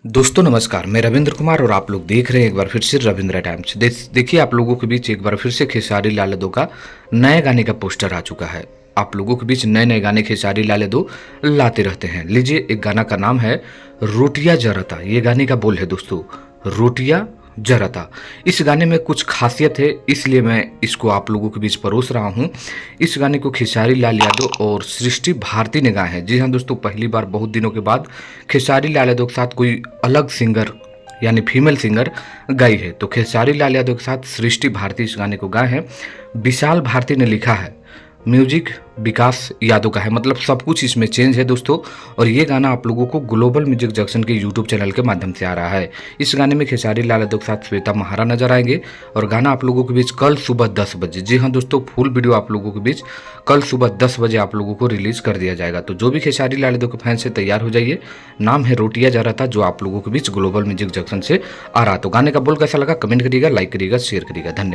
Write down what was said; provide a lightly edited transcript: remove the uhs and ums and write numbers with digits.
दोस्तों नमस्कार, मैं रविंद्र कुमार और आप लोग देख रहे हैं एक बार फिर से रविंद्र टाइम्स। देखिए आप लोगों के बीच एक बार फिर से खेसारी लाल यादव का नए गाने का पोस्टर आ चुका है। आप लोगों के बीच नए नए गाने खेसारी लाल यादव लाते रहते हैं। लीजिए, एक गाना का नाम है रोटियां जराता। ये गाने का बोल है दोस्तों, रोटियां जराता। इस गाने में कुछ खासियत है, इसलिए मैं इसको आप लोगों के बीच परोस रहा हूँ। इस गाने को खेसारी लाल यादव और सृष्टि भारती ने गाया है। जी हाँ दोस्तों, पहली बार बहुत दिनों के बाद खेसारी लाल यादव के साथ कोई अलग सिंगर यानी फीमेल सिंगर गाई है। तो खेसारी लाल यादव के साथ सृष्टि भारती इस गाने को गाए हैं। विशाल भारती ने लिखा है, म्यूजिक विकास यादव का है। मतलब सब कुछ इसमें चेंज है दोस्तों। और ये गाना आप लोगों को ग्लोबल म्यूजिक जंक्शन के यूट्यूब चैनल के माध्यम से आ रहा है। इस गाने में खेसारी लाल यादव के साथ श्वेता महारा नजर आएंगे। और गाना आप लोगों के बीच कल सुबह 10 बजे, जी हाँ दोस्तों, फुल वीडियो आप लोगों के बीच कल सुबह 10 बजे आप लोगों को रिलीज कर दिया जाएगा। तो जो भी खेसारी लाल यादव के फैन से तैयार हो जाइए। नाम है रोटियां जा रहा था, जो आप लोगों के बीच ग्लोबल म्यूजिक जंक्शन से आ रहा। तो गाने का बोल कैसा लगा कमेंट करिएगा, लाइक करिएगा, शेयर करिएगा। धन्यवाद।